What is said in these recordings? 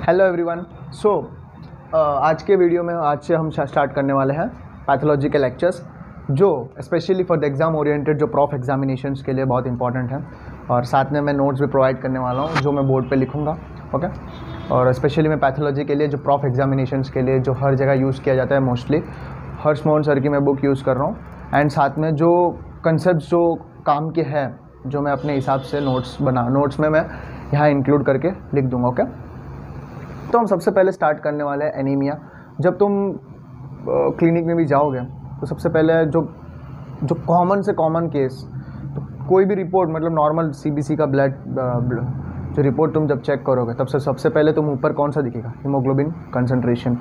Hello everyone. आज के video में आज से हम स्टार्ट करने वाले हैं पैथोलॉजी के लेक्चर्स, जो specially for the exam oriented जो प्रॉफ एग्जामिनेशंस के लिए बहुत इंपॉर्टेंट हैं। और साथ में मैं नोट्स भी प्रोवाइड करने वाला हूँ जो मैं बोर्ड पे लिखूँगा। ओके। और स्पेशली मैं पैथोलॉजी के लिए जो प्रॉफ एग्जामिनेशंस के लिए जो हर जगह यूज़ किया जाता है, मोस्टली हर्ष मोहन सर की मैं बुक यूज़ कर रहा हूँ। एंड साथ में जो कंसेप्ट जो काम के हैं जो मैं अपने हिसाब से नोट्स में मैं यहाँ इंक्लूड करके लिख दूँगा। ओके। तो हम सबसे पहले स्टार्ट करने वाले हैं एनीमिया। जब तुम क्लिनिक में भी जाओगे तो सबसे पहले जो कॉमन से कॉमन केस, तो कोई भी रिपोर्ट मतलब नॉर्मल सीबीसी का ब्लड जो रिपोर्ट तुम जब चेक करोगे तब से सबसे पहले तुम ऊपर कौन सा दिखेगा? Haemoglobin concentration.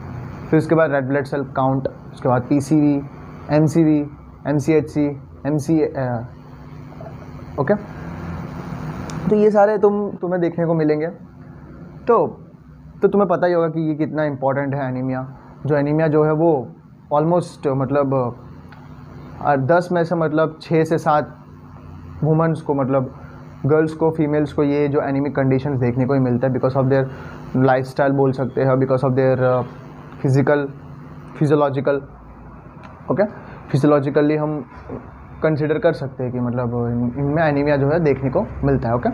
फिर उसके बाद रेड ब्लड सेल काउंट, उसके बाद पीसीवी, एमसीवी, एमसीएचसी, ओके। तो ये सारे तुम्हें देखने को मिलेंगे। तो तुम्हें पता ही होगा कि ये कितना इंपॉर्टेंट है एनीमिया। जो एनीमिया जो है वो ऑलमोस्ट मतलब 10 में से मतलब 6 से 7 वुमेंस को, मतलब गर्ल्स को, फीमेल्स को ये जो एनीमिक कंडीशंस देखने को ही मिलता है बिकॉज ऑफ देयर लाइफस्टाइल बोल सकते हैं, because of their physiological. Okay. Physiologically हम कंसिडर कर सकते हैं कि मतलब इनमें एनीमिया जो है देखने को मिलता है। ओके।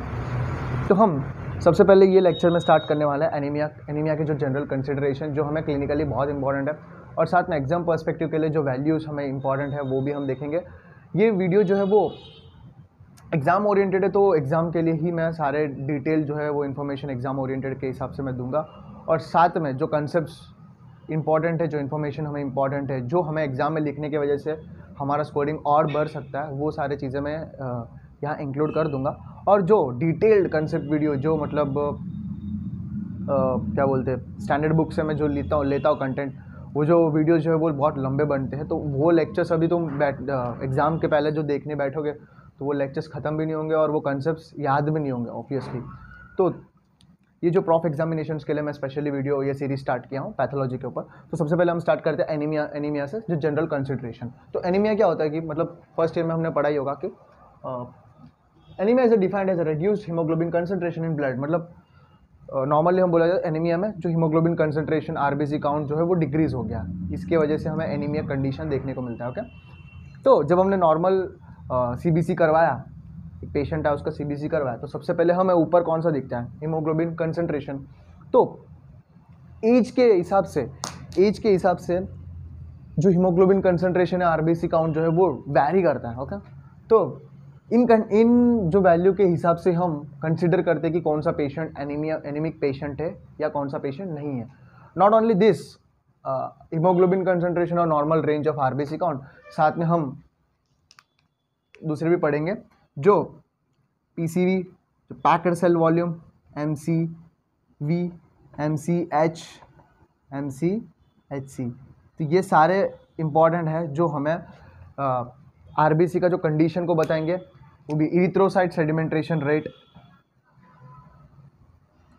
तो हम सबसे पहले ये लेक्चर में स्टार्ट करने वाला है एनीमिया के जो जनरल कंसिडरेशन जो हमें क्लिनिकली बहुत इंपॉर्टेंट है, और साथ में एग्जाम पर्सपेक्टिव के लिए जो वैल्यूज़ हमें इंपॉर्टेंट है वो भी हम देखेंगे। ये वीडियो जो है वो एग्ज़ाम ओरिएंटेड है, तो एग्ज़ाम के लिए ही मैं सारे डिटेल जो है वो इन्फॉर्मेशन एग्ज़ाम ओरिएंटेड के हिसाब से मैं दूंगा। और साथ में जो कंसेप्ट्स इंपॉर्टेंट है, जो इन्फॉर्मेशन हमें इंपॉर्टेंट है, जो हमें एग्ज़ाम में लिखने की वजह से हमारा स्कोरिंग और बढ़ सकता है, वो सारी चीज़ें मैं यहाँ इंक्लूड कर दूंगा। और जो डिटेल्ड कंसेप्ट वीडियो जो मतलब क्या बोलते हैं, स्टैंडर्ड बुक से मैं जो लेता हूँ कंटेंट, वो जो वीडियो जो है वो बहुत लंबे बनते हैं। तो वो लेक्चर्स अभी तुम एग्ज़ाम के पहले जो देखने बैठोगे तो वो लेक्चर्स ख़त्म भी नहीं होंगे और वो कंसेप्ट्स याद भी नहीं होंगे ऑब्वियसली। तो ये जो प्रॉफ एग्जामिनेशंस के लिए मैं स्पेशली वीडियो ये सीरीज स्टार्ट किया हूँ पैथोलॉजी के ऊपर। तो सबसे पहले हम स्टार्ट करते हैं एनीमिया से, जो जनरल कंसिडरेशन। तो एनीमिया क्या होता है कि मतलब फर्स्ट ईयर में हमने पढ़ा ही होगा कि anaemia is defined as reduced haemoglobin concentration in blood. मतलब नॉर्मली हम बोला जाए एनीमिया में जो हीमोग्लोबिन कंसंट्रेशन आरबीसी काउंट जो है वो डिक्रीज हो गया, इसके वजह से हमें एनीमिया कंडीशन देखने को मिलता है। ओके। तो जब हमने नॉर्मल सीबीसी करवाया, एक पेशेंट है उसका सीबीसी करवाया, तो सबसे पहले हमें ऊपर कौन सा दिखता है? Haemoglobin concentration. तो एज के हिसाब से जो हीमोग्लोबिन कंसंट्रेशन है, आरबीसी काउंट जो है वो वैरी करता है। ओके। तो इन जो वैल्यू के हिसाब से हम कंसिडर करते हैं कि कौन सा पेशेंट एनीमिक पेशेंट है या कौन सा पेशेंट नहीं है। Not only this, haemoglobin concentration और normal range of RBC count, साथ में हम दूसरे भी पढ़ेंगे जो पीसीवी, जो packed cell volume, MCV, MCH, MCHC. तो ये सारे इंपॉर्टेंट है जो हमें आरबीसी का जो कंडीशन को बताएंगे, वो भी इरिथ्रोसाइट सेडिमेंटेशन रेट।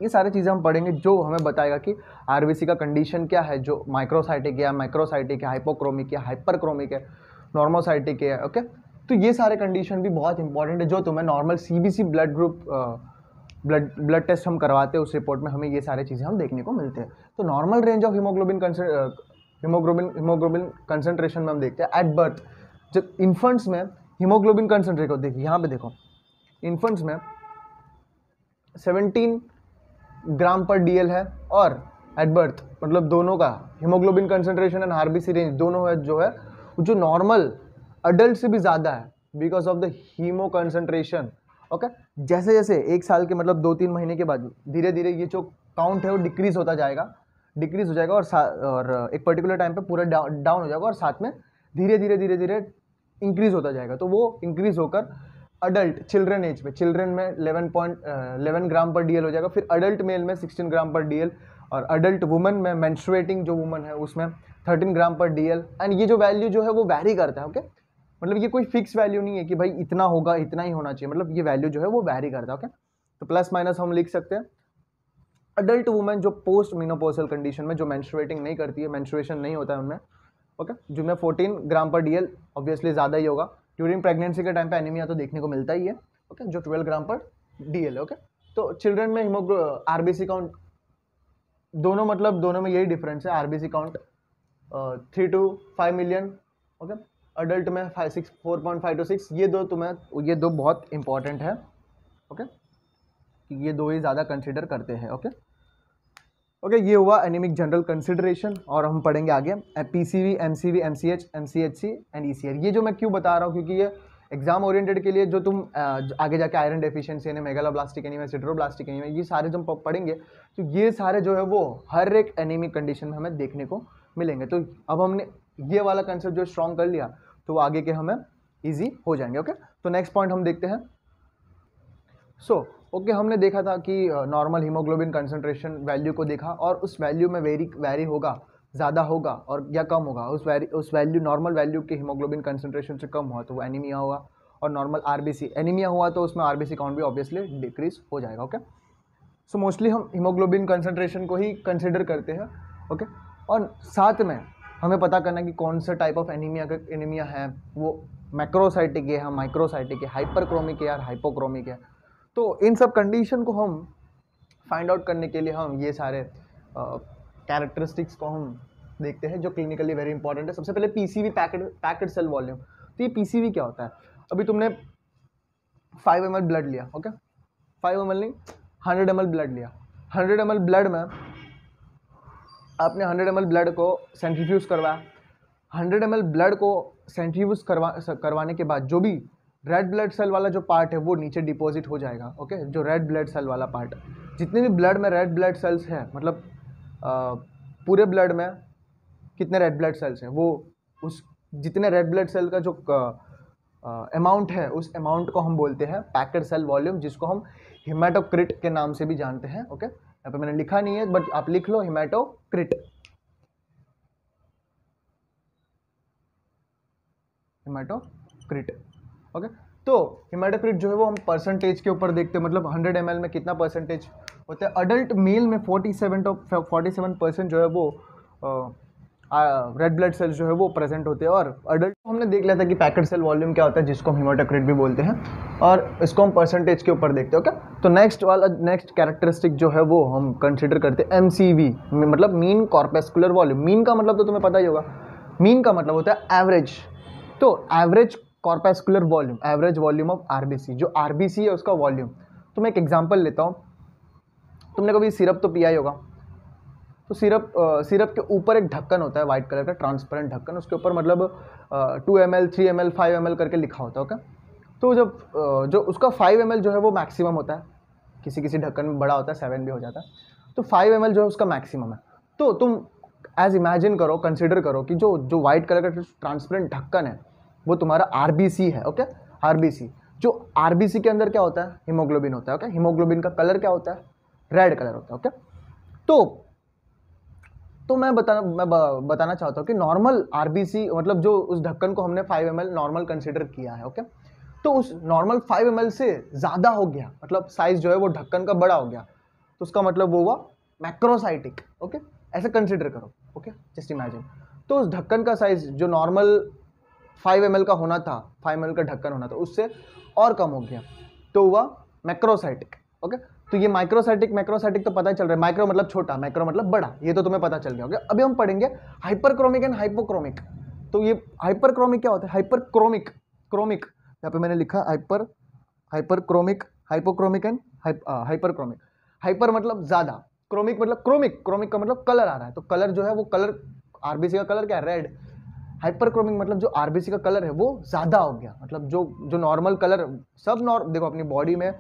ये सारी चीज़ें हम पढ़ेंगे जो हमें बताएगा कि आरबीसी का कंडीशन क्या है, जो माइक्रोसाइटिक है, माइक्रोसाइटिक है, हाइपोक्रोमिक है, हाइपरक्रोमिक है, नॉर्मोसाइटिक है। ओके। तो ये सारे कंडीशन भी बहुत इंपॉर्टेंट है जो तुम्हें normal CBC blood group blood test हम करवाते हैं, उस रिपोर्ट में हमें ये सारी चीज़ें हम देखने को मिलते हैं। तो normal range of haemoglobin concentration में हम देखते हैं एट बर्थ। जब इन्फेंट्स में हीमोग्लोबिन कंसंट्रेट को देखिए, यहाँ पे देखो, इन्फेंट्स में 17 ग्राम पर डीएल है, और एट बर्थ मतलब दोनों का haemoglobin concentration and RBC range दोनों है जो है जो नॉर्मल अडल्ट से भी ज़्यादा है because of the haemo concentration. Okay. जैसे जैसे 1 साल के मतलब 2-3 महीने के बाद धीरे धीरे ये जो काउंट है वो डिक्रीज हो जाएगा, और एक पर्टिकुलर टाइम पे पूरा डाउन हो जाएगा, और साथ में धीरे धीरे इंक्रीज होता जाएगा। तो वो इंक्रीज होकर अडल्ट चिल्ड्रन एज पे, चिल्ड्रन में 11 ग्राम पर डीएल हो जाएगा, फिर अडल्ट मेल में 16 ग्राम पर डीएल, और अडल्ट वुमन में, मेंस्ट्रुएटिंग जो वुमन है उसमें 13 ग्राम पर डीएल। एंड ये जो वैल्यू जो है वो वैरी करता है। ओके। मतलब ये कोई फिक्स वैल्यू नहीं है कि भाई इतना होगा, इतना ही होना चाहिए, मतलब ये वैल्यू जो है वो वैरी करता है। ओके। तो प्लस माइनस हम लिख सकते हैं। अडल्ट वुमेन जो पोस्ट मेनोपॉजल कंडीशन में जो मेंस्ट्रुएटिंग नहीं करती है, मेंस्ट्रुएशन नहीं होता है उनमें, ओके, जिनमें 14 ग्राम पर डीएल ऑब्वियसली ज़्यादा ही होगा। ड्यूरिंग प्रेगनेंसी के टाइम पे एनीमिया तो देखने को मिलता ही है, ओके, जो 12 ग्राम पर डीएल है। ओके। तो चिल्ड्रन में आरबीसी काउंट दोनों मतलब दोनों में यही डिफरेंस है, RBC count 3 to 5 million, okay. Adult में 4.5 to 6, ये दो बहुत इंपॉर्टेंट है, ओके। ये दो ही ज़्यादा कंसिडर करते हैं, ओके। ओके, ये हुआ एनीमिक जनरल कंसिडरेशन। और हम पढ़ेंगे आगे PCV, MCV, MCH, MCHC and ECR. ये जो मैं क्यों बता रहा हूँ, क्योंकि ये एग्जाम ओरिएंटेड के लिए, जो तुम आगे जाके आयरन डेफिशिएंसी यानी मेगालोब्लास्टिक एनीमिया, सिड्रोब्लास्टिक एनीमिया, ये सारे जब पढ़ेंगे तो ये सारे जो है वो हर एक एनीमिक कंडीशन में हमें देखने को मिलेंगे। तो अब हमने ये वाला कंसेप्ट जो स्ट्रॉन्ग कर लिया तो आगे के हमें ईजी हो जाएंगे, ओके। तो नेक्स्ट पॉइंट हम देखते हैं। ओके, हमने देखा था कि नॉर्मल हीमोग्लोबिन कंसंट्रेशन वैल्यू को देखा, और उस वैल्यू में वेरी होगा, ज़्यादा होगा और या कम होगा। उस वैल्यू, नॉर्मल वैल्यू के हीमोग्लोबिन कंसंट्रेशन से कम हुआ तो वो एनीमिया हुआ, और नॉर्मल आरबीसी एनीमिया हुआ तो उसमें आरबीसी काउंट भी ऑब्वियसली डिक्रीज हो जाएगा, ओके। सो मोस्टली हम हीमोग्लोबिन कंसंट्रेशन को ही कंसिडर करते हैं, ओके। और साथ में हमें पता करना है कि कौन सा टाइप ऑफ एनीमिया है, वो मैक्रोसाइटिक है, माइक्रोसाइटिक है, हाइपरक्रोमिक है या हाइपोक्रोमिक है। तो इन सब कंडीशन को हम फाइंड आउट करने के लिए हम ये सारे कैरेक्टरिस्टिक्स को हम देखते हैं जो क्लिनिकली वेरी इंपॉर्टेंट है। सबसे पहले पीसीवी, पैक्ड सेल वॉल्यूम। तो ये पीसीवी क्या होता है? अभी तुमने 5 ml ब्लड लिया, ओके, 5 ml नहीं, 100 ml ब्लड लिया। 100 ml ब्लड में आपने 100 ml ब्लड को सेंट्रीफ्यूज करवाया। 100 ml ब्लड को सेंट्रीफ्यूज करवाने के बाद जो भी रेड ब्लड सेल वाला जो पार्ट है वो नीचे डिपॉजिट हो जाएगा, ओके। जो रेड ब्लड सेल वाला पार्ट, जितने भी ब्लड में रेड ब्लड सेल्स हैं, मतलब पूरे ब्लड में कितने रेड ब्लड सेल्स हैं, वो उस जितने रेड ब्लड सेल का जो अमाउंट है, उस अमाउंट को हम बोलते हैं पैक्ड सेल वॉल्यूम, जिसको हम हिमेटोक्रिट के नाम से भी जानते हैं, ओके। यहाँ पे मैंने लिखा नहीं है बट आप लिख लो हिमेटोक्रिट, हिमेटोक्रिट, ओके। तो हिमेटोक्रिट जो है वो हम परसेंटेज के ऊपर देखते हैं, मतलब 100 ml में कितना परसेंटेज होता है। अडल्ट मेल में 47% जो है वो रेड ब्लड सेल्स जो है वो प्रेजेंट होते हैं। और अडल्ट हमने देख लिया था कि पैक्ड सेल वॉल्यूम क्या होता है, जिसको हम हिमेटोक्रिट भी बोलते हैं, और इसको हम परसेंटेज के ऊपर देखते हैं, ओके। तो नेक्स्ट कैरेक्टरिस्टिक जो है वो हम कंसिडर करते हैं एमसीवी, मतलब मीन कॉर्पेस्कुलर वॉल्यूम। मीन का मतलब तो तुम्हें पता ही होगा, मीन का मतलब होता है एवरेज। तो average corpuscular volume, average volume of RBC, जो आरबीसी है उसका वॉल्यूम। तो मैं एक एग्जांपल लेता हूँ, तुमने कभी सिरप तो पिया ही होगा। तो सिरप के ऊपर एक ढक्कन होता है वाइट कलर का, ट्रांसपेरेंट ढक्कन, उसके ऊपर मतलब 2 ml, 3 ml, 5 ml करके लिखा होता है, ओके। तो जब जो उसका 5 ml जो है वो मैक्सिमम होता है, किसी किसी ढक्कन में बड़ा होता है, 7 भी हो जाता है। तो 5 ml जो है उसका मैक्सिमम है। तो तुम एज इमेजिन करो, कंसिडर करो कि जो वाइट कलर का ट्रांसपेरेंट ढक्कन है वो तुम्हारा आरबीसी है, ओके। आरबीसी, जो आरबीसी के अंदर क्या होता है, हीमोग्लोबिन होता है, ओके। हीमोग्लोबिन का कलर क्या होता है, रेड कलर होता है, ओके। तो मैं बताना चाहता हूँ कि नॉर्मल आरबीसी, मतलब जो उस ढक्कन को हमने 5 ml नॉर्मल कंसिडर किया है, ओके। तो उस नॉर्मल 5 ml से ज़्यादा हो गया, मतलब साइज जो है वो ढक्कन का बड़ा हो गया, तो उसका मतलब वो हुआ मैक्रोसाइटिक, ओके। ऐसे कंसिडर करो, ओके, जस्ट इमेजिन। तो उस ढक्कन का साइज जो नॉर्मल 5 ml का होना था, 5 ml का ढक्कन होना था, उससे और कम हो गया, तो हुआ मैक्रोसाइटिक, ओके। तो ये मैक्रोसाइटिक तो पता ही चल रहा है, माइक्रो मतलब छोटा, मैक्रो मतलब बड़ा, ये तो तुम्हें पता चल गया, ओके। अभी हम पढ़ेंगे हाइपरक्रोमिक एंड हाइपोक्रोमिक। तो ये हाइपरक्रोमिक क्या होता है, हाइपरक्रोमिक, क्रोमिक, यहाँ पे मैंने लिखा hyperchromic, hypochromic and hyperchromic. Hyper मतलब ज्यादा, क्रोमिक मतलब क्रोमिक का मतलब कलर आ रहा है, तो कलर जो है वो कलर, आरबीसी का कलर क्या है, रेड। हाइपरक्रोमिक मतलब जो आरबीसी का कलर है वो ज्यादा हो गया, मतलब जो नॉर्मल कलर, देखो अपनी बॉडी में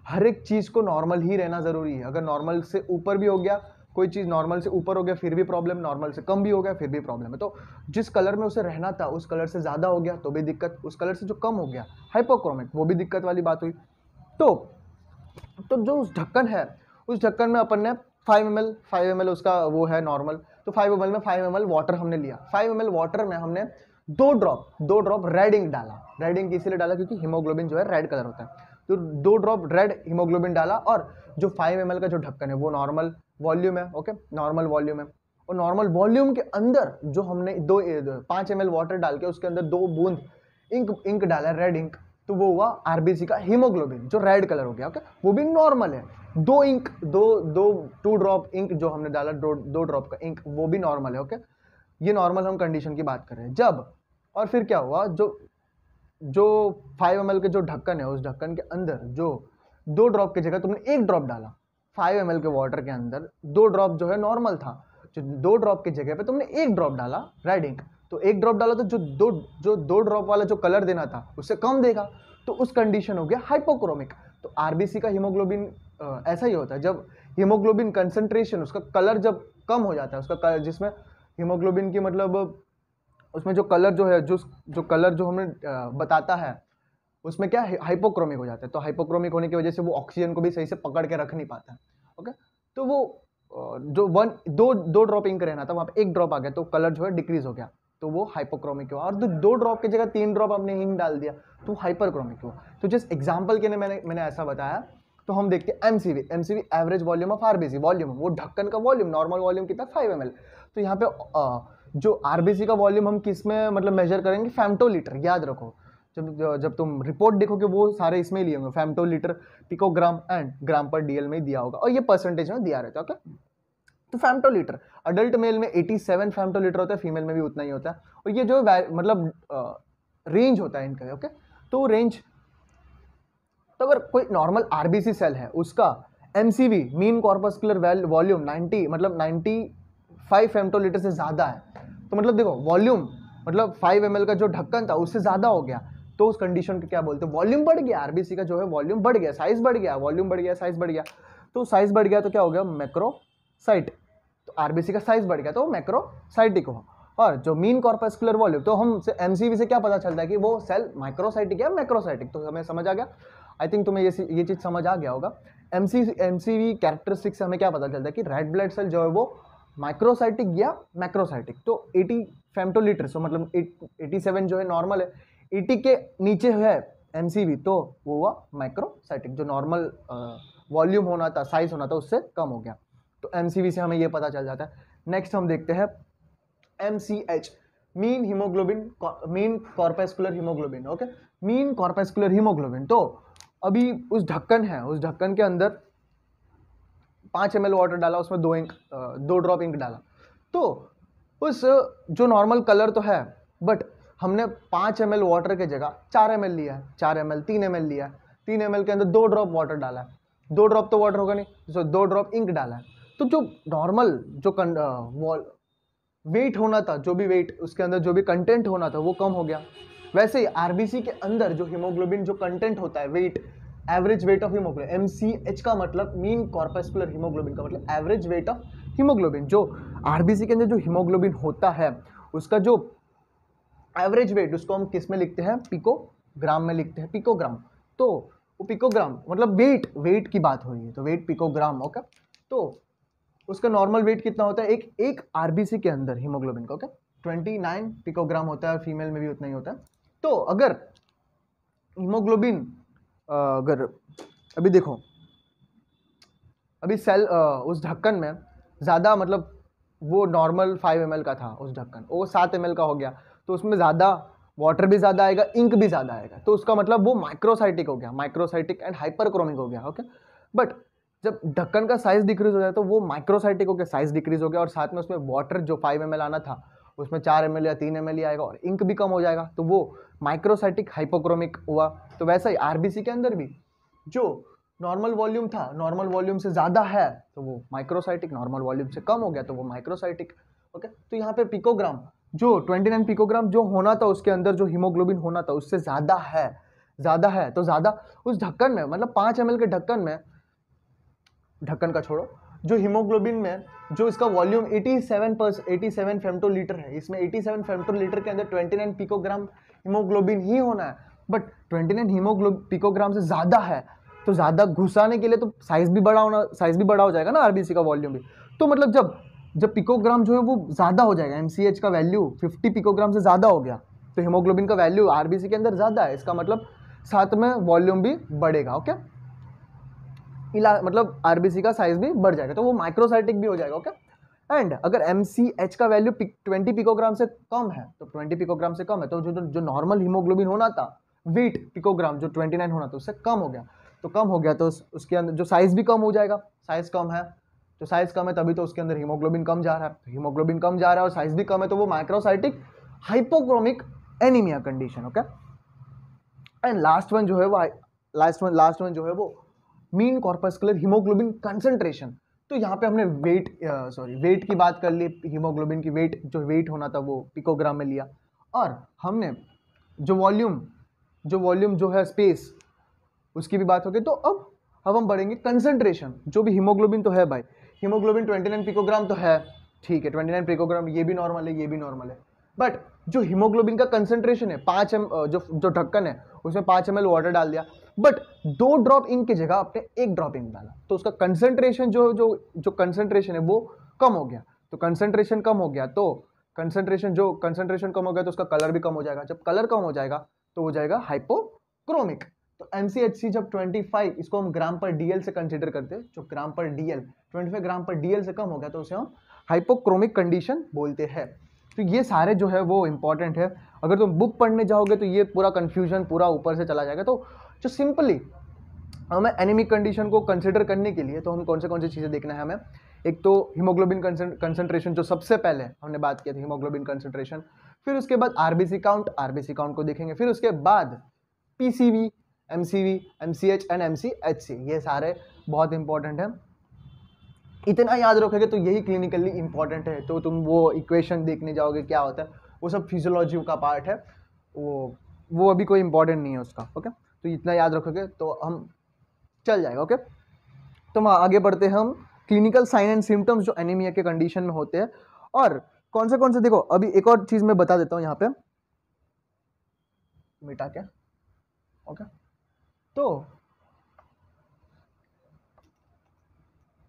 हर एक चीज को नॉर्मल ही रहना जरूरी है। अगर नॉर्मल से ऊपर भी हो गया, कोई चीज नॉर्मल से ऊपर हो गया फिर भी प्रॉब्लम, नॉर्मल से कम भी हो गया फिर भी प्रॉब्लम है। तो जिस कलर में उसे रहना था उस कलर से ज्यादा हो गया तो भी दिक्कत, उस कलर से जो कम हो गया हाइपोक्रोमिक, वो भी दिक्कत वाली बात हुई। तो जो उस ढक्कन है, उस ढक्कन में अपन ने 5 ml उसका वो है नॉर्मल, तो 5 ml में 5 ml वाटर हमने लिया। 5 ml वाटर में हमने 2 ड्रॉप रेड इंक डाला। रेड इंक इसीलिए डाला क्योंकि हीमोग्लोबिन जो है रेड कलर होता है, तो 2 ड्रॉप रेड हीमोग्लोबिन डाला। और जो 5 ml का जो ढक्कन है वो नॉर्मल वॉल्यूम है, ओके, नॉर्मल वॉल्यूम है। और नॉर्मल वॉल्यूम के अंदर जो हमने 5 ml वाटर डाल के उसके अंदर 2 बूंद इंक डाला, रेड इंक, तो वो हुआ आरबीसी का हीमोग्लोबिन जो रेड कलर हो गया, ओके। वो भी नॉर्मल है, दो इंक दो 2 ड्रॉप इंक जो हमने डाला, दो ड्रॉप का इंक, वो भी नॉर्मल है। ओके, ये नॉर्मल हम कंडीशन की बात कर रहे हैं। जब और फिर क्या हुआ, जो 5 ml के जो ढक्कन है, उस ढक्कन के अंदर जो 2 ड्रॉप की जगह तुमने 1 ड्रॉप डाला, 5 ml के वाटर के अंदर 2 ड्रॉप जो है नॉर्मल था, जो 2 ड्रॉप की जगह पे तुमने 1 ड्रॉप डाला रेड इंक, तो 1 ड्रॉप डाला तो जो दो ड्रॉप वाला जो कलर देना था उससे कम देगा, तो उस कंडीशन हो गया हाइपोक्रोमिक। तो आरबीसी का हीमोग्लोबिन ऐसा ही होता है, जब हीमोग्लोबिन कंसंट्रेशन, उसका कलर जब कम हो जाता है, उसका कलर जिसमें हीमोग्लोबिन की मतलब उसमें जो कलर जो है, जो कलर जो हमें बताता है, उसमें क्या हाइपोक्रोमिक हो जाता है। तो हाइपोक्रोमिक होने की वजह से वो ऑक्सीजन को भी सही से पकड़ के रख नहीं पाता है। ओके, तो वो जो दो ड्रॉप इंक रहना था, वहां पे 1 ड्रॉप आ गया, तो कलर जो है डिक्रीज हो गया, तो वो हाइपोक्रोमिक हुआ। और 2 ड्रॉप की जगह 3 ड्रॉप हमने इंक डाल दिया, तो हाइपरक्रोमिक हुआ। तो जस्ट एग्जाम्पल के लिए मैंने ऐसा बताया। तो हम देखते हैं MCV average volume of RBC, volume, वो ढक्कन का वॉल्यूम, नॉर्मल वॉल्यूम कितना 5 ml। तो यहाँ पे जो आरबीसी का वॉल्यूम हम किस में मतलब मेजर करेंगे, फेम्टोलीटर, याद रखो। जब तुम रिपोर्ट देखोगे वो सारे इसमें ही लिए होंगे, फेम्टोलीटर, पिकोग्राम एंड ग्राम पर डीएल में ही दिया होगा, और ये परसेंटेज में दिया रहता है। ओके, तो फेम्टोलीटर, अडल्ट मेल में 87 फेम्टोलीटर होता है, फीमेल में भी उतना ही होता है। और ये जो मतलब रेंज होता है इनका। ओके, तो रेंज, तो अगर कोई नॉर्मल आरबीसी सेल है, उसका एमसीवी, मीन कॉर्पस्कुलर वॉल्यूम 90 मतलब 95 फेम्टोलीटर से ज्यादा है, तो मतलब देखो वॉल्यूम मतलब 5 ml का जो ढक्कन था उससे ज्यादा हो गया, तो उस कंडीशन को क्या बोलते हैं, वॉल्यूम बढ़ गया। आरबीसी का जो है वॉल्यूम बढ़ गया, साइज बढ़ गया, वॉल्यूम बढ़ गया, साइज बढ़ गया। तो साइज बढ़ गया तो क्या हो गया, मैक्रोसाइटिक। तो आरबीसी का साइज बढ़ गया तो मैक्रोसाइटिक हुआ। और जो मीन कॉर्पस्कुलर वॉल्यूम, तो हम एमसीवी से क्या पता चलता है कि वो सेल माइक्रोसाइटिक है मैक्रोसाइटिक, तो हमें समझ आ गया। आई थिंक तुम्हें ये चीज समझ आ गया होगा। एमसीवी कैरेक्टरिस्टिक से हमें क्या पता चलता है कि रेड ब्लड सेल जो है वो माइक्रोसाइटिक या मैक्रोसाइटिक। तो 80 फेम्टोलीटर, सो मतलब 87 जो है नॉर्मल है, 80 के नीचे है एमसीवी, तो वो हुआ माइक्रोसाइटिक। जो नॉर्मल वॉल्यूम होना था, साइज होना था, उससे कम हो गया। तो एमसीवी से हमें ये पता चल जाता है। नेक्स्ट हम देखते हैं MCH, mean haemoglobin, mean corpuscular haemoglobin. Okay, mean corpuscular haemoglobin, तो अभी उस ढक्कन है, उस ढक्कन के अंदर 5 ml वाटर डाला, उसमें 2 ड्रॉप इंक डाला, तो उस जो नॉर्मल कलर तो है, बट हमने 5 ml वाटर के जगह 4 ml लिया है, 4 ml 3 ml लिया है, 3 ml के अंदर 2 ड्रॉप वाटर डाला है, 2 ड्रॉप तो वाटर होगा नहीं, तो 2 ड्रॉप इंक डाला है। तो जो नॉर्मल जो वेट होना था, जो भी वेट उसके अंदर जो भी कंटेंट होना था, वो कम हो गया। वैसे ही आरबीसी के अंदर जो हीमोग्लोबिन जो कंटेंट होता है, weight, average weight of haemoglobin, MCH का मतलब मीन कॉर्पस्कुलर हीमोग्लोबिन का मतलब एवरेज वेट ऑफ हीमोग्लोबिन। जो आरबीसी के अंदर जो हीमोग्लोबिन होता है, उसका जो एवरेज वेट, उसको हम किस में लिखते हैं, पिकोग्राम में लिखते हैं, पिकोग्राम। तो वो पिकोग्राम मतलब वेट की बात हो रही है, तो वेट पिकोग्राम। ओके, तो उसका नॉर्मल वेट कितना होता है एक आरबीसी के अंदर हीमोग्लोबिन का। ओके, 29 पिकोग्राम होता है, और फीमेल में भी उतना ही होता है। तो अगर हीमोग्लोबिन अगर अभी देखो, अभी सेल उस ढक्कन में ज़्यादा मतलब वो नॉर्मल 5 ml का था, उस ढक्कन वो 7 ml का हो गया, तो उसमें ज़्यादा वाटर भी ज़्यादा आएगा, इंक भी ज़्यादा आएगा, तो उसका मतलब वो माइक्रोसाइटिक हो गया, माइक्रोसाइटिक एंड हाइपरक्रोमिक हो गया। ओके, बट जब ढक्कन का साइज डिक्रीज हो जाए तो वो माइक्रोसाइटिक हो गया, साइज डिक्रीज हो गया, और साथ में उसमें वाटर जो 5 ml आना था उसमें 4 ml या 3 ml ही आएगा, और इंक भी कम हो जाएगा, तो वो माइक्रोसाइटिक हाइपोक्रोमिक हुआ। तो वैसा ही आरबीसी के अंदर भी जो नॉर्मल वॉल्यूम था, नॉर्मल वॉल्यूम से ज़्यादा है तो वो माइक्रोसाइटिक, नॉर्मल वॉल्यूम से कम हो गया तो वो माइक्रोसाइटिक। ओके, तो यहाँ पे पिकोग्राम, जो 29 पिकोग्राम जो होना था उसके अंदर, जो हीमोग्लोबिन होना था उससे ज़्यादा है तो ज़्यादा उस ढक्कन में, मतलब 5 ml के ढक्कन में, ढक्कन का छोड़ो, जो हीमोग्लोबिन में जो इसका वॉल्यूम 87 फेम्टोलीटर है, इसमें 87 फेम्टोलीटर के अंदर 29 पिकोग्राम हीमोग्लोबिन ही होना है, बट 29 पिकोग्राम से ज़्यादा है, तो ज़्यादा घुसाने के लिए तो साइज भी बड़ा हो जाएगा ना, आरबीसी का वॉल्यूम भी। तो मतलब जब पिकोग्राम जो है वो ज़्यादा हो जाएगा, एमसीएच का वैल्यू 50 पिकोग्राम से ज़्यादा हो गया, तो हीमोग्लोबिन का वैल्यू आरबीसी के अंदर ज़्यादा है, इसका मतलब साथ में वॉल्यूम भी बढ़ेगा। ओके, मतलब आरबीसी का साइज भी बढ़ जाएगा, तो वो माइक्रोसाइटिक भी हो जाएगा। ओके, एंड अगर एमसीएच का वैल्यू 20 पिकोग्राम से कम है, तो 20 पिकोग्राम से कम है, तो जो नॉर्मल हीमोग्लोबिन होना था, वेट पिकोग्राम जो 29 होना था उससे कम हो गया, तो कम हो गया तो उसके अंदर जो साइज़ भी कम हो जाएगा, साइज़ कम है, तो साइज़ कम है तभी तो उसके अंदर हीमोग्लोबिन कम जा रहा है, हीमोग्लोबिन कम जा रहा है और साइज़ भी कम है, तो वो microcytic hypochromic anaemia condition. Okay, and last one जो है वो वो मीन कॉर्पस्कुलर हीमोग्लोबिन कंसंट्रेशन। तो यहाँ पे हमने वेट की बात कर ली, हीमोग्लोबिन की वेट होना था वो पिकोग्राम में लिया, और हमने जो वॉल्यूम जो है स्पेस उसकी भी बात हो गई। तो अब हम बढ़ेंगे कंसंट्रेशन, जो भी हीमोग्लोबिन तो है भाई, हीमोग्लोबिन 29 पिकोग्राम तो है, ठीक है 29 पिकोग्राम, ये भी नॉर्मल है, ये भी नॉर्मल है, बट जो हीमोग्लोबिन का कंसंट्रेशन है 5 जो ढक्कन है उसमें 5 ml वाटर डाल दिया, बट 2 ड्रॉप इंक की जगह आपने 1 ड्रॉप इंक डाला, तो उसका कंसंट्रेशन जो कंसंट्रेशन है वो कम हो गया। तो कंसंट्रेशन कम हो गया तो कंसंट्रेशन कम हो गया तो उसका कलर भी कम हो जाएगा, जब कलर कम हो जाएगा तो हो जाएगा हाइपोक्रोमिक। तो MCHC जब 25, इसको हम ग्राम पर DL से कंसीडर करते हैं, जो ग्राम पर DL 25 ग्राम पर DL से कम हो गया तो उसे हम हाइपोक्रोमिक कंडीशन बोलते हैं। तो ये सारे जो है वो इंपॉर्टेंट है, अगर तुम बुक पढ़ने जाओगे तो ये पूरा कंफ्यूजन पूरा ऊपर से चला जाएगा। तो जो सिंपली हमें एनीमिक कंडीशन को कंसिडर करने के लिए तो हम कौन सी चीज़ें देखना है हमें, एक तो हीमोग्लोबिन कंसंट्रेशन जो सबसे पहले हमने बात किया था, हीमोग्लोबिन कंसंट्रेशन, फिर उसके बाद आरबीसी काउंट को देखेंगे, फिर उसके बाद PCV, MCV, MCH and MCHC, ये सारे बहुत इंपॉर्टेंट हैं। इतना याद रखोगे तो यही क्लिनिकली इंपॉर्टेंट है। तो तुम वो इक्वेशन देखने जाओगे क्या होता है, वो सब फिजियोलॉजी का पार्ट है, वो अभी कोई इंपॉर्टेंट नहीं है उसका। ओके, तो इतना याद रखोगे तो हम चल जाएगा। ओके, तो हम आगे बढ़ते हैं, हम क्लिनिकल साइन एंड सिम्टम्स जो एनीमिया के कंडीशन में होते हैं, और कौन से देखो, अभी एक और चीज मैं बता देता हूँ यहाँ पे, मिटा के। ओके, तो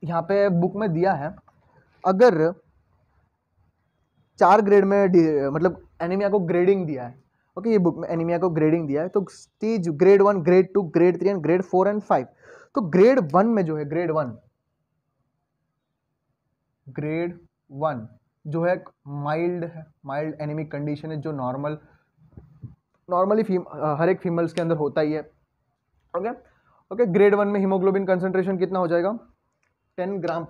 यहाँ पे बुक में दिया है, अगर 4 ग्रेड में मतलब एनीमिया को ग्रेडिंग दिया है। ओके, ये बुक में एनीमिया को ग्रेडिंग दिया है, तो stage grade 1, grade 2, grade 3 and grade 4 and 5। तो ग्रेड 1 में जो है, ग्रेड 1 जो है माइल्ड एनीमिक कंडीशन है, जो नॉर्मली हर एक फीमेल्स के अंदर होता ही है। ओके, ग्रेड 1 में हीमोग्लोबिन कंसंट्रेशन कितना हो जाएगा, 10 ग्राम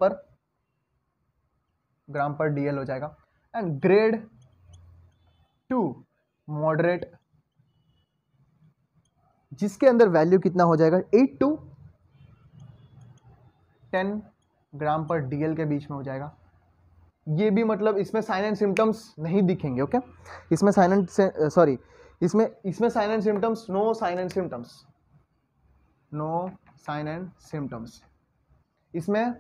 पर DL हो जाएगा। एंड ग्रेड 2 मॉडरेट, जिसके अंदर वैल्यू कितना हो जाएगा, 8 to 10 ग्राम पर DL के बीच में हो जाएगा। ये भी मतलब इसमें साइन एंड सिम्टम्स नहीं दिखेंगे। ओके, इसमें sign and symptoms, no sign and symptoms, इसमें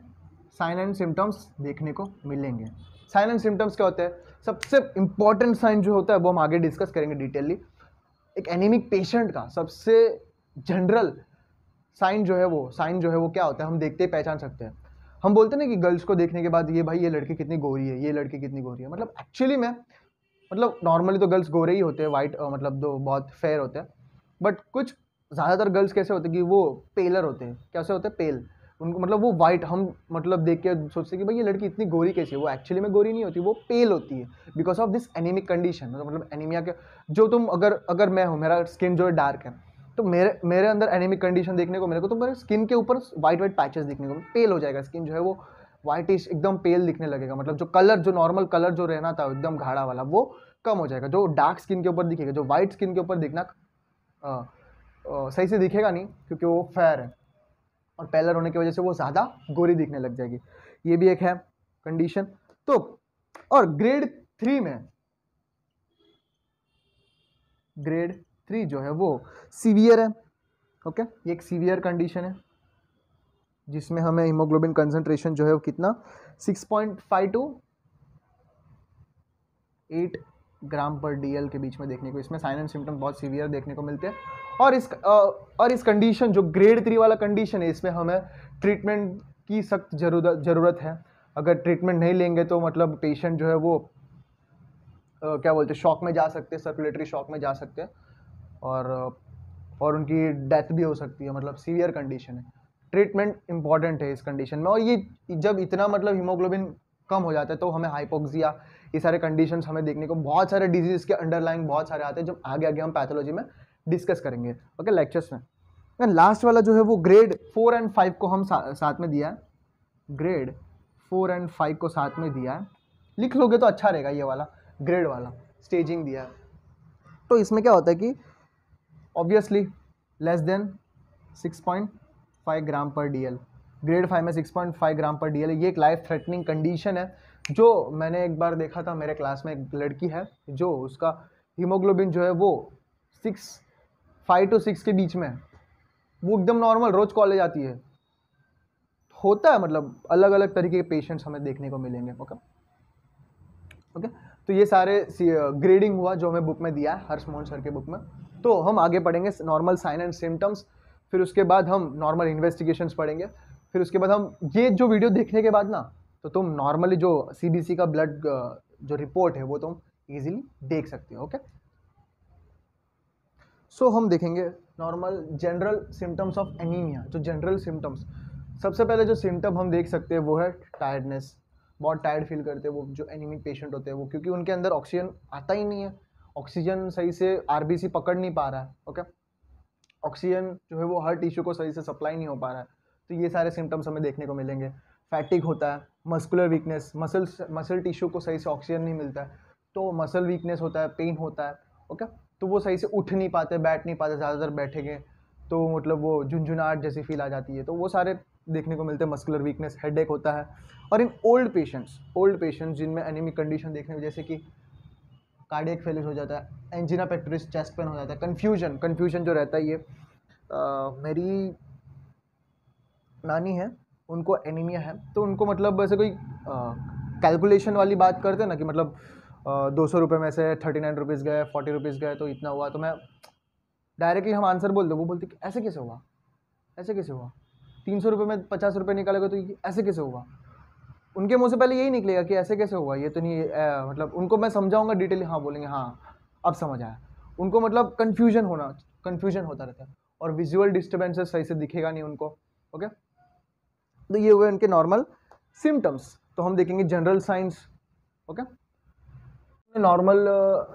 साइन एंड सिम्टम्स देखने को मिलेंगे। साइन एंड सिम्टम्स क्या होते हैं, सबसे इंपॉर्टेंट साइन जो होता है वो हम आगे डिस्कस करेंगे डिटेलली। एक एनीमिक पेशेंट का सबसे जनरल साइन जो है वो क्या होता है, हम देखते ही पहचान सकते हैं। हम बोलते हैं ना कि गर्ल्स को देखने के बाद ये भाई ये लड़की कितनी गोरी है, ये लड़की कितनी गोरी है, मतलब एक्चुअली में मतलब नॉर्मली तो गर्ल्स गोरे ही होते हैं, वाइट मतलब दो बहुत फेयर होते हैं, बट कुछ ज़्यादातर गर्ल्स कैसे होते हैं कि वो पेलर होते हैं। कैसे होते हैं, पेल, उनको मतलब वो वाइट, हम मतलब देख के सोचते हैं कि भाई ये लड़की इतनी गोरी कैसी है, वो एक्चुअली में गोरी नहीं होती, वो पेल होती है because of this anaemic condition. मतलब एनीमिया के जो तुम अगर मैं हूँ, मेरा स्किन जो है डार्क है, तो मेरे अंदर एनीमिक कंडीशन देखने को मेरे को, तो मेरे स्किन के ऊपर वाइट पैचेस दिखने को, पेल हो जाएगा स्किन जो है वो वाइटिश एकदम पेल दिखने लगेगा। मतलब जो कलर, जो नॉर्मल कलर जो रहना था एकदम गाढ़ा वाला, वो कम हो जाएगा, जो डार्क स्किन के ऊपर दिखेगा। जो वाइट स्किन के ऊपर दिखना सही से दिखेगा नहीं, क्योंकि वो फेयर है और पेलर होने की वजह से वो ज़्यादा गोरी दिखने लग जाएगी। ये भी एक है कंडीशन। तो और ग्रेड 3 जो है वो सीवियर है। ओके, ये एक सीवियर कंडीशन है जिसमें हमें हीमोग्लोबिन कंसंट्रेशन जो है वो कितना 6.5 to 8 ग्राम पर DL के बीच में देखने को, इसमें साइन एंड सिम्टम बहुत सीवियर देखने को मिलते हैं। और इस कंडीशन जो ग्रेड 3 वाला कंडीशन है, इसमें हमें ट्रीटमेंट की सख्त ज़रूरत है। अगर ट्रीटमेंट नहीं लेंगे तो मतलब पेशेंट जो है वो क्या बोलते हैं, शॉक में जा सकते हैं, सर्कुलेटरी शॉक में जा सकते हैं, और उनकी डेथ भी हो सकती है। मतलब सीवियर कंडीशन है, ट्रीटमेंट इंपॉर्टेंट है इस कंडीशन में। और ये जब इतना मतलब हीमोग्लोबिन कम हो जाता है तो हमें हाइपोक्सिया, ये सारे कंडीशंस हमें देखने को, बहुत सारे डिजीज के अंडरलाइंग बहुत सारे आते हैं, जो आगे हम पैथोलॉजी में डिस्कस करेंगे। ओके, लेक्चर्स में। लास्ट वाला जो है वो ग्रेड 4 एंड 5 को हम साथ में दिया है, ग्रेड 4 एंड 5 को साथ में दिया है, लिख लोगे तो अच्छा रहेगा, ये वाला ग्रेड वाला स्टेजिंग दिया है। तो इसमें क्या होता है कि ऑब्वियसली लेस देन 6.5 ग्राम पर DL, ग्रेड 5 में 6.5 ग्राम पर DL, ये एक लाइफ थ्रेटनिंग कंडीशन है। जो मैंने एक बार देखा था, मेरे क्लास में एक लड़की है जो उसका हीमोग्लोबिन जो है वो 5 to 6 के बीच में है, वो एकदम नॉर्मल रोज कॉलेज आती है। होता है, मतलब अलग अलग तरीके के पेशेंट्स हमें देखने को मिलेंगे। ओके ओके, तो ये सारे ग्रेडिंग हुआ जो हमें बुक में दिया है, हर्ष मोहन सर के बुक में। तो हम आगे पढ़ेंगे नॉर्मल साइन एंड सिम्टम्स, फिर उसके बाद हम नॉर्मल इन्वेस्टिगेशंस पढ़ेंगे, फिर उसके बाद हम ये जो वीडियो देखने के बाद ना, तो तुम नॉर्मली जो CBC का ब्लड जो रिपोर्ट है वो तुम इजीली देख सकते हो। ओके, सो हम देखेंगे normal general symptoms of anaemia. जो जनरल सिम्टम्स, सबसे पहले जो सिम्टम हम देख सकते हैं वो है टायर्डनेस, बहुत टायर्ड फील करते हैं वो जो एनीमिक पेशेंट होते हैं वो, क्योंकि उनके अंदर ऑक्सीजन आता ही नहीं है, ऑक्सीजन सही से RBC पकड़ नहीं पा रहा है। ओके, ऑक्सीजन जो है वो हर टिश्यू को सही से सप्लाई नहीं हो पा रहा है, तो ये सारे सिम्टम्स हमें देखने को मिलेंगे। फैटिक होता है, मस्कुलर वीकनेस, मसल टिश्यू को सही से ऑक्सीजन नहीं मिलता है, तो मसल वीकनेस होता है, पेन होता है। ओके, तो वो सही से उठ नहीं पाते, बैठ नहीं पाते, ज़्यादातर बैठेंगे तो मतलब वो झुंझुनाहट जैसी फील आ जाती है, तो वो सारे देखने को मिलते हैं। मस्कुलर वीकनेस, हेडेक होता है। और इन ओल्ड पेशेंट्स जिनमें एनीमिक कंडीशन देखने को, जैसे कि कार्डियक फेलियर हो जाता है, एंजिना पेक्टोरिस, चेस्ट पेन हो जाता है, कन्फ्यूजन जो रहता है, ये मेरी नानी है, उनको एनीमिया है, तो उनको मतलब ऐसे कोई कैलकुलेशन वाली बात करते हैं ना कि मतलब 200 रुपये में से 39 रुपीज़ गए, 40 रुपीज़ गए, तो इतना हुआ, तो मैं डायरेक्टली हम आंसर बोल दो, वो बोलती कि ऐसे कैसे हुआ, ऐसे कैसे हुआ, 300 रुपये में 50 रुपये निकालेगा तो ऐसे कैसे हुआ। उनके मुंह से पहले यही निकलेगा कि ऐसे कैसे हुआ, ये तो नहीं मतलब उनको मैं समझाऊंगा डिटेली, हाँ बोलेंगे हाँ अब समझ आया। उनको मतलब कन्फ्यूजन होता रहता है, और विजुअल डिस्टर्बेंसेस सही से दिखेगा नहीं उनको। ओके, तो ये हुए उनके नॉर्मल सिम्टम्स। तो हम देखेंगे general science. Okay, normal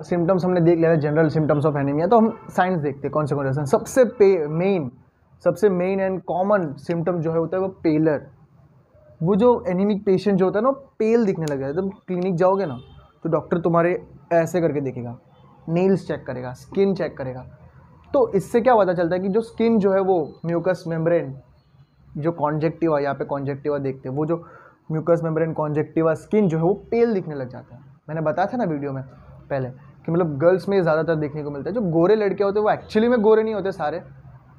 symptoms हमने देख लिया है, जनरल सिम्टम्स ऑफ एनीमिया। तो हम साइंस देखते हैं कौन से कौन से। सबसे मेन एंड कॉमन सिम्टम जो है होता है वो पेलर। वो जो एनीमिक पेशेंट जो होता है ना, पेल दिखने लग जाता है। तुम क्लिनिक जाओगे ना तो डॉक्टर तुम्हारे ऐसे करके देखेगा, नेल्स चेक करेगा, स्किन चेक करेगा। तो इससे क्या पता चलता है कि जो स्किन जो है वो म्यूकस मेम्ब्रेन, जो कॉन्जेक्टिवा, यहाँ पे कॉन्जेक्टिवा देखते हैं, वो जो म्यूकस मेम्ब्रेन कॉन्जेक्टिवा स्किन जो है वो पेल दिखने लग जाता है। मैंने बताया था ना वीडियो में पहले कि मतलब गर्ल्स में ज़्यादातर देखने को मिलता है। जो गोरे लड़के होते हैं वो एक्चुअली में गोरे नहीं होते सारे,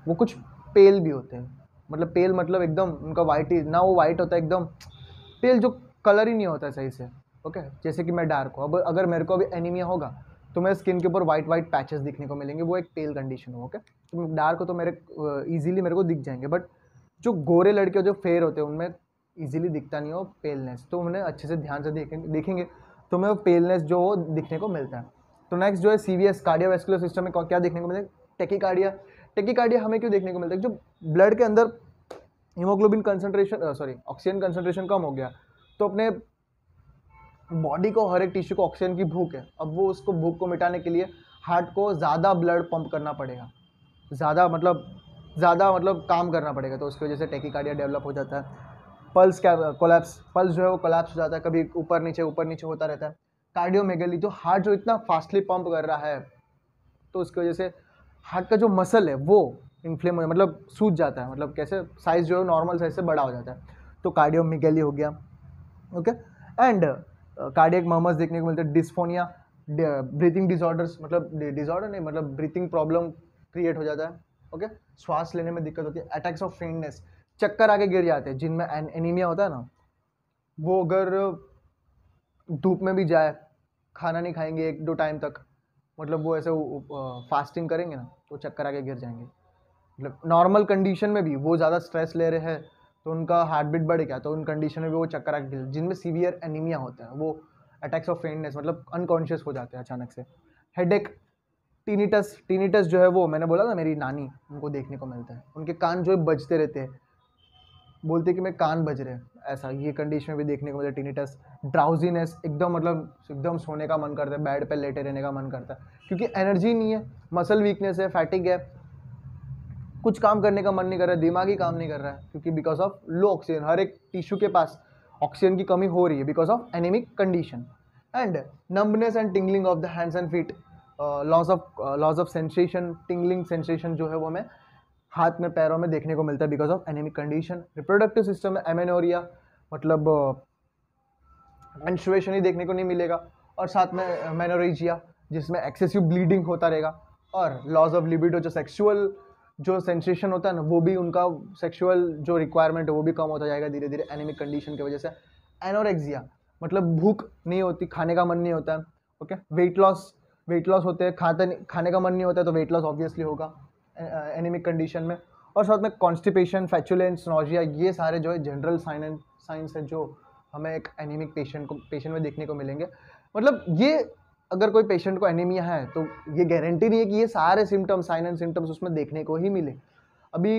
वो कुछ पेल भी होते हैं। मतलब पेल मतलब एकदम उनका वाइट ही ना, वो वाइट होता है एकदम पेल, जो कलर ही नहीं होता है सही से। ओके, जैसे कि मैं डार्क हूँ, अब अगर मेरे को अभी एनीमिया होगा तो मेरे स्किन के ऊपर वाइट पैचेस दिखने को मिलेंगे, वो एक पेल कंडीशन हो। ओके, तो डार्क हो तो मेरे ईजिली मेरे को दिख जाएंगे, बट जो गोरे लड़के जो फेयर होते हैं उनमें ईजिली दिखता नहीं हो पेलनेस, तो उन्हें अच्छे से ध्यान से देखेंगे तो हमें वो पेलनेस जो वो दिखने को मिलता है। तो नेक्स्ट जो है CVS, कार्डियोवैस्कुलर सिस्टम में क्या देखने को मिलता है, टेकिकार्डिया हमें क्यों देखने को मिलता है, जो ब्लड के अंदर हीमोग्लोबिन कंसंट्रेशन ऑक्सीजन कंसंट्रेशन कम हो गया, तो अपने बॉडी को, हर एक टिश्यू को ऑक्सीजन की भूख है। अब वो उसको भूख को मिटाने के लिए हार्ट को ज़्यादा ब्लड पंप करना पड़ेगा, ज़्यादा मतलब काम करना पड़ेगा, तो उसकी वजह से टेकिकार्डिया डेवलप हो जाता है। पल्स जो है वो कोलैप्स हो जाता है, कभी ऊपर नीचे होता रहता है। कार्डियोमेगली, जो हार्ट जो इतना फास्टली पंप कर रहा है, तो उसकी वजह से हार्ट का जो मसल है वो इन्फ्लेम हो, मतलब सूज जाता है, मतलब कैसे साइज जो है नॉर्मल साइज से बड़ा हो जाता है, तो कार्डियोमेगली हो गया। ओके, एंड कार्डियक मर्मर्स देखने को मिलते हैं, डिस्फोनिया, ब्रीथिंग डिसऑर्डर्स, मतलब डिसऑर्डर नहीं, मतलब ब्रीथिंग प्रॉब्लम क्रिएट हो जाता है। ओके, श्वास लेने में दिक्कत होती है, अटैक्स ऑफ फेंटनेस, चक्कर आके गिर जाते हैं। जिनमें एनीमिया होता है ना, वो अगर धूप में भी जाए, खाना नहीं खाएंगे 1-2 टाइम तक, मतलब वो ऐसे फास्टिंग करेंगे ना, तो चक्कर आके गिर जाएंगे। मतलब नॉर्मल कंडीशन में भी वो ज़्यादा स्ट्रेस ले रहे हैं तो उनका हार्ट बीट बढ़ गया, तो उन कंडीशन में भी वो चक्कर आके गिर। जिनमें सीवियर एनीमिया होता है वो अटैक्स ऑफ फेंटनेस, मतलब अनकॉन्शियस हो जाते हैं अचानक से। हेडेक, टीनिटस जो है वो मैंने बोला ना, मेरी नानी, उनको देखने को मिलता है, उनके कान जो है बजते रहते हैं, बोलते कि मैं कान बज रहे हैं, ऐसा ये कंडीशन में भी देखने को मिलता है टीनिटस। ड्राउजीनेस, एकदम सोने का मन करता है, बेड पे लेटे रहने का मन करता है, क्योंकि एनर्जी नहीं है, मसल वीकनेस है, फैटिक है। कुछ काम करने का मन नहीं कर रहा है, दिमाग ही काम नहीं कर रहा है, क्योंकि बिकॉज ऑफ लो ऑक्सीजन, हर एक टिश्यू के पास ऑक्सीजन की कमी हो रही है because of anaemic condition. And numbness and tingling of the hands and feet, loss of sensation, tingling sensation जो है वो हमें हाथ में पैरों में देखने को मिलता है because of anaemic condition. Reproductive system में एमेनोरिया, मतलब मेंस्ट्रुएशन ही देखने को नहीं मिलेगा, और साथ में मेनोरेजिया जिसमें एक्सेसिव ब्लीडिंग होता रहेगा, और लॉस ऑफ लिबिडो, जो सेक्सुअल जो सेंसेशन होता है ना, वो भी उनका सेक्सुअल जो रिक्वायरमेंट है वो भी कम होता जाएगा धीरे धीरे एनीमिक कंडीशन की वजह से। एनोरेक्सिया मतलब भूख नहीं होती, खाने का मन नहीं होता है। ओके, वेट लॉस होते हैं, खाने का मन नहीं होता है, तो वेट लॉस ऑब्वियसली होगा एनीमिक कंडीशन में। और साथ में कॉन्स्टिपेशन, फैचुलेंस, नॉजिया, ये सारे जो है जनरल साइंस है जो हमें एक एनीमिक पेशेंट में देखने को मिलेंगे। मतलब ये अगर कोई पेशेंट को एनीमिया है तो ये गारंटी नहीं है कि ये सारे सिम्टम्स, साइन एंड सिम्टम्स उसमें देखने को ही मिले। अभी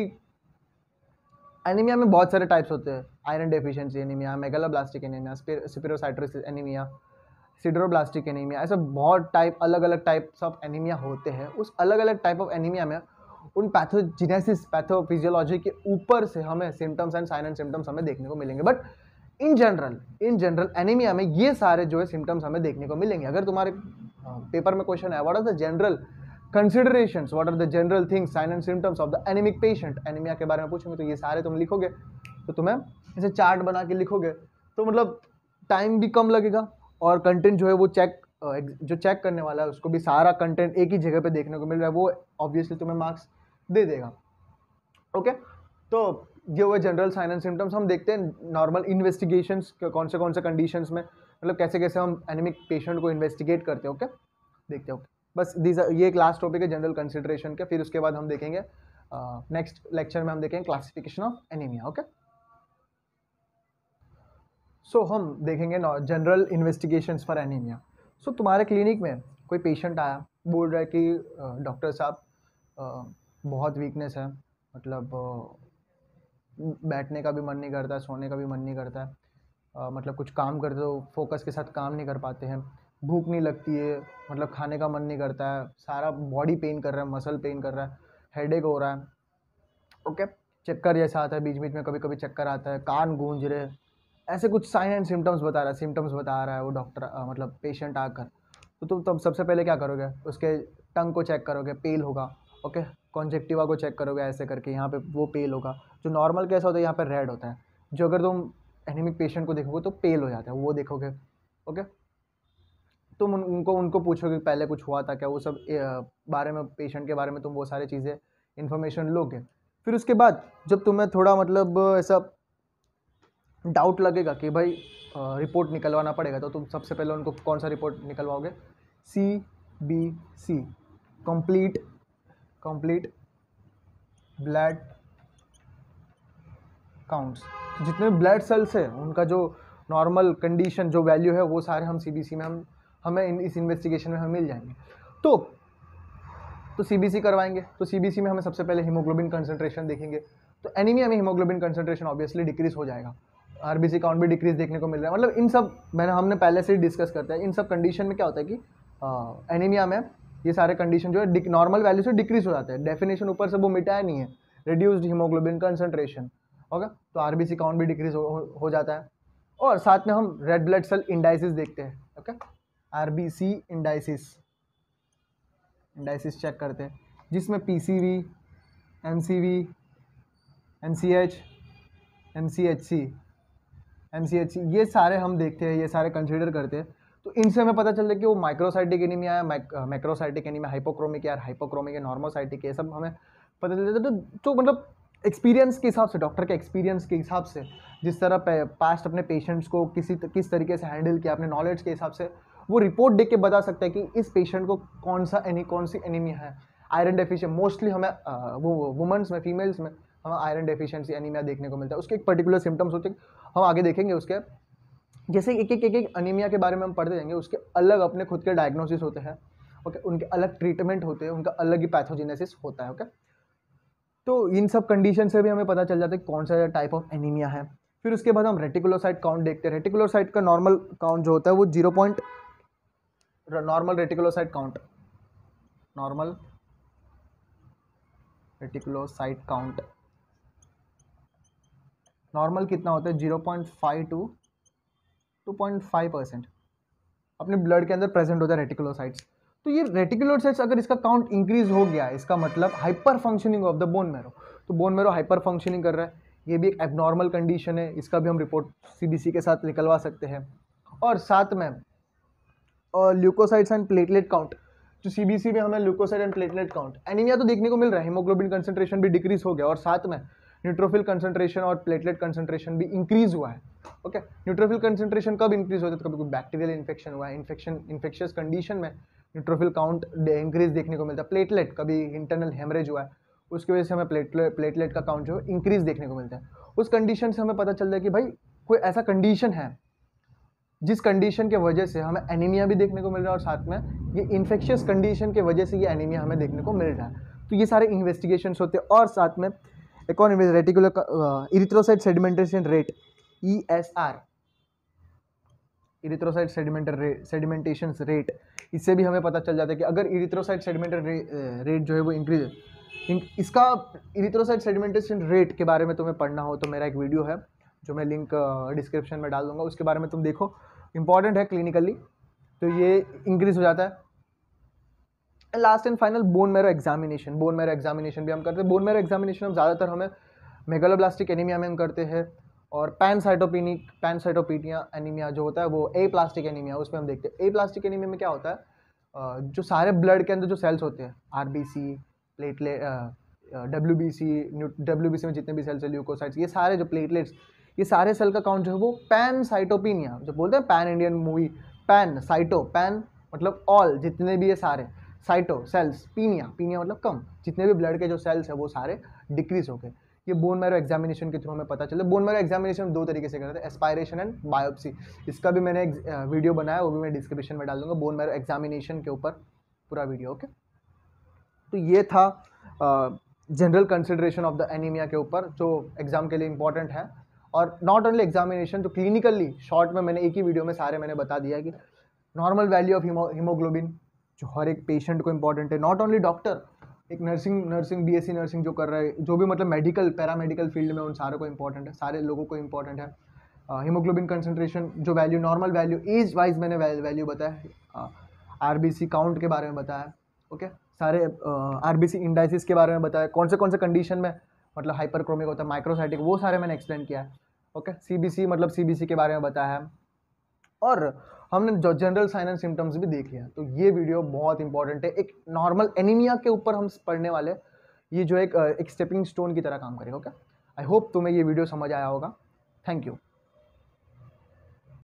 एनीमिया में बहुत सारे टाइप्स होते हैं, iron deficiency anaemia, megaloblastic anaemia, spherocytosis anaemia, sideroblastic anaemia, ऐसे बहुत अलग अलग टाइप्स ऑफ एनीमिया होते हैं। उस अलग अलग टाइप ऑफ एनीमिया में उन पैथोजिनेसिस, पैथोफिजियोलॉजी के ऊपर से हमें symptoms and sign and symptoms हमें देखने को मिलेंगे। बट इन जनरल एनीमिया में ये सारे जो है सिम्टम्स हमें देखने को मिलेंगे। अगर तुम्हारे पेपर में क्वेश्चन है what are the general considerations, what are the general things, sign and symptoms of the anaemic patient, anaemia के बारे में पूछेंगे तो ये सारे तुम लिखोगे, तो तुम्हें ऐसे चार्ट बना के लिखोगे तो मतलब टाइम भी कम लगेगा, और कंटेंट जो है वो चेक करने वाला है उसको भी सारा कंटेंट एक ही जगह पे देखने को मिल रहा है, वो ऑब्वियसली तुम्हें मार्क्स दे देगा। ओके, तो ये हुए जनरल साइन एंड सिम्टम्स। हम देखते हैं नॉर्मल इन्वेस्टिगेशंस, कौन से कंडीशंस में, मतलब कैसे कैसे हम एनीमिक पेशेंट को इन्वेस्टिगेट करते हैं। ओके, देखते हैं। बस ये एक लास्ट टॉपिक है जनरल कंसिडरेशन का, फिर उसके बाद हम देखेंगे नेक्स्ट लेक्चर में हम देखेंगे क्लासिफिकेशन ऑफ एनीमिया। ओके, सो हम देखेंगे जनरल इन्वेस्टिगेशंस फॉर एनीमिया। सो तुम्हारे क्लिनिक में कोई पेशेंट आया, बोल रहा है कि डॉक्टर साहब बहुत वीकनेस है, मतलब बैठने का भी मन नहीं करता, सोने का भी मन नहीं करता है, मतलब कुछ काम करते तो फोकस के साथ काम नहीं कर पाते हैं, भूख नहीं लगती है, मतलब खाने का मन नहीं करता है, सारा बॉडी पेन कर रहा है, मसल पेन कर रहा है, हेडेक हो रहा है। ओके, चक्कर जैसा आता है, बीच बीच में कभी कभी चक्कर आता है, कान गूंज रहे, ऐसे कुछ साइन एंड सिम्टम्स बता रहा है वो डॉक्टर, मतलब पेशेंट आकर। तो तुम तब सबसे पहले क्या करोगे, उसके टंग को चेक करोगे, पेल होगा। ओके, कॉन्जेक्टिवा को चेक करोगे ऐसे करके, यहाँ पे वो पेल होगा। जो नॉर्मल कैसा होता है यहाँ पे रेड होता है, जो अगर तुम एनीमिक पेशेंट को देखोगे तो पेल हो जाता है, वो देखोगे। ओके, तुम उनको पूछोगे पहले कुछ हुआ था क्या, वो सब बारे में, पेशेंट के बारे में तुम वो सारी चीज़ें इन्फॉर्मेशन लोगे। फिर उसके बाद जब तुम्हें थोड़ा मतलब ऐसा डाउट लगेगा कि भाई रिपोर्ट निकलवाना पड़ेगा, तो तुम सबसे पहले उनको कौन सा रिपोर्ट निकलवाओगे, CBC, कंप्लीट ब्लड काउंट्स। जितने ब्लड सेल्स है उनका जो नॉर्मल कंडीशन, जो वैल्यू है, वो सारे हम CBC में हमें इस इन्वेस्टिगेशन में हमें मिल जाएंगे। तो CBC करवाएंगे, तो CBC में हमें सबसे पहले हीमोग्लोबिन कंसंट्रेशन देखेंगे। तो एनीमिया में हीमोग्लोबिन कंसंट्रेशन ऑब्वियसली डिक्रीज हो जाएगा, RBC काउंट भी डिक्रीज देखने को मिल रहा है। मतलब इन सब हमने पहले से ही डिस्कस करते हैं। इन सब कंडीशन में क्या होता है कि एनीमिया में ये सारे कंडीशन जो है नॉर्मल वैल्यू से डिक्रीज हो जाते हैं। डेफिनेशन ऊपर से वो मिटाया नहीं है, रिड्यूस्ड हीमोग्लोबिन कंसंट्रेशन। ओके, तो RBC काउंट भी डिक्रीज हो जाता है। और साथ में हम रेड ब्लड सेल इंडाइसिस देखते हैं। ओके, RBC इंडाइसिस चेक करते हैं, जिसमें PCV, MCV, MCH, MCHC ये सारे हम देखते हैं, ये सारे कंसीडर करते हैं। तो इनसे हमें पता चलता है कि वो माइक्रोसाइटिक एनीमिया है, मैक्रोसाइटिक एनीमिया, हाइपोक्रोमिक है, हाइपोक्रोमिक है, नॉर्मोसाइटिक है, सब हमें पता चल जाता है। तो मतलब एक्सपीरियंस के हिसाब से, डॉक्टर के एक्सपीरियंस के हिसाब से, जिस तरह पास्ट अपने पेशेंट्स को किस तरीके से हैंडल किया, अपने नॉलेज के हिसाब से वो रिपोर्ट देख के बता सकता है कि इस पेशेंट को कौन सी एनीमिया है। आयरन डेफिशिएंसी मोस्टली हमें वो वुमेन्स में, फीमेल्स में हमें आयरन डेफिशिएंसी एनीमिया देखने को मिलता है। उसके एक पर्टिकुलर सिम्टम्स होते हैं, हम आगे देखेंगे उसके, जैसे एक एनीमिया के बारे में हम पढ़ते जाएंगे, उसके अलग अपने खुद के डायग्नोसिस होते हैं। ओके, उनके अलग ट्रीटमेंट होते हैं, उनका अलग ही पैथोजेनेसिस होता है। ओके, तो इन सब कंडीशन से भी हमें पता चल जाता है कौन सा टाइप ऑफ एनीमिया है। फिर उसके बाद हम रेटिकुलोसाइट काउंट देखते हैं। रेटिकुलोसाइट का नॉर्मल काउंट जो होता है वो normal reticulocyte count, normal reticulocyte count normal कितना होता है 0.5 टू 2.5% अपने ब्लड के अंदर प्रेजेंट होता है रेटिकुलोसाइट्स। तो ये रेटिकुलोसाइट्स अगर इसका काउंट इंक्रीज हो गया, इसका मतलब hyper functioning of the bone marrow. तो बोन मैरो हाइपर फंक्शनिंग कर रहा है, ये भी एक एबनॉर्मल कंडीशन है, इसका भी हम रिपोर्ट सीबीसी के साथ निकलवा सकते हैं। और साथ में ल्यूकोसाइट्स एंड प्लेटलेट काउंट, जो सीबीसी में हमें leucocyte and platelet count, anaemia तो देखने को मिल रहा है, हीमोग्लोबिन कंसंट्रेशन भी डिक्रीज हो गया और साथ में न्यूट्रोफिल कंसंट्रेशन और प्लेटलेट कंसंट्रेशन भी इंक्रीज हुआ है। ओके, न्यूट्रोफिल कंसंट्रेशन कब इंक्रीज होता है? तो कभी कोई बैक्टीरियल इन्फेक्शन हुआ है, इन्फेक्शियस कंडीशन में न्यूट्रोफिल काउंट इंक्रीज देखने को मिलता है। प्लेटलेट, कभी इंटरनल हेमरेज हुआ है, उसकी वजह से हमें प्लेटलेट का काउंट जो है इंक्रीज देखने को मिलता है। उस कंडीशन से हमें पता चलता है कि भाई कोई ऐसा कंडीशन है जिस कंडीशन के वजह से हमें एनीमिया भी देखने को मिल रहा है और साथ में ये इन्फेक्शियस कंडीशन के वजह से ये एनीमिया हमें देखने को मिल रहा है। तो ये सारे इन्वेस्टिगेशंस होते हैं। और साथ में एक और reticular erythrocyte sedimentation rate, ESR, erythrocyte sedimentation rate, इससे भी हमें पता चल जाता है कि अगर इरिथ्रोसाइट सेडिमेंटेशन रेट जो है वो इंक्रीज है। इसका इरिथ्रोसाइट सेडिमेंटेशन रेट के बारे में तुम्हें पढ़ना हो तो मेरा एक वीडियो है जो मैं लिंक डिस्क्रिप्शन में डाल दूंगा, उसके बारे में तुम देखो, इंपॉर्टेंट है क्लिनिकली। तो ये इंक्रीज हो जाता है। Last and final bone marrow examination, bone marrow examination भी हम करते हैं। बोन मैरो एग्जामिनेशन हम ज़्यादातर हमें मेगालोब्लास्टिक एनीमिया में हम करते हैं और पैनसाइटोपिनिया एनीमिया जो होता है वो एप्लास्टिक एनीमिया, उसमें हम देखते हैं। एप्लास्टिक एनीमिया में क्या होता है, जो सारे ब्लड के अंदर जो सेल्स होते हैं, आरबीसी, प्लेटलेट, डब्ल्यूबीसी में जितने भी सेल्स है, ल्यूकोसाइट्स, ये सारे जो प्लेटलेट्स, ये सारे सेल का काउंट जो है वो पैनसाइटोपिनिया, जो बोलते हैं pan Indian movie, pan cyto, pan मतलब ऑल, जितने भी ये सारे, साइटो सेल्स, पीनिया मतलब कम, जितने भी ब्लड के जो सेल्स है वो सारे डिक्रीज हो गए। ये बोन मैरो एग्जामिनेशन के थ्रू हमें पता चले। बोन मैरो एग्जामिनेशन दो तरीके से करते हैं, एस्पायरेशन एंड बायोप्सी। इसका भी मैंने वीडियो बनाया, वो भी मैं डिस्क्रिप्शन में डाल दूंगा, बोन मैरो एग्जामिनेशन के ऊपर पूरा वीडियो। ओके, तो ये था general consideration of the anaemia के ऊपर जो एग्जाम के लिए इंपॉर्टेंट है। और नॉट ओनली एग्जामिनेशन, जो क्लिनिकली शॉर्ट में मैंने एक ही वीडियो में सारे मैंने बता दिया कि नॉर्मल वैल्यू ऑफ हीमोग्लोबिन जो हर एक पेशेंट को इंपॉर्टेंट है, नॉट ओनली डॉक्टर, एक नर्सिंग बीएससी नर्सिंग जो कर रहा है, जो भी मतलब मेडिकल पैरामेडिकल फील्ड में, उन सारों को इंपॉर्टेंट है, सारे लोगों को इंपॉर्टेंट है। हीमोग्लोबिन कंसंट्रेशन जो value, normal value, age wise मैंने वैल्यू बताया, आरबीसी काउंट के बारे में बताया। ओके, सारे आरबीसी इंडाइसिस के बारे में बताया, कौन से कंडीशन में मतलब हाइपरक्रोमिक होता है, माइक्रोसाइटिक, वो सारे मैंने एक्सप्लेन किया है। ओके, सीबीसी मतलब सीबीसी के बारे में बताया है और हमने जो जनरल साइन एंड सिम्टम्स भी देख लिया। तो ये वीडियो बहुत इंपॉर्टेंट है, एक नॉर्मल एनीमिया के ऊपर हम पढ़ने वाले, ये जो एक स्टेपिंग स्टोन की तरह काम करेगा। ओके, आई होप तुम्हें ये वीडियो समझ आया होगा। Thank you.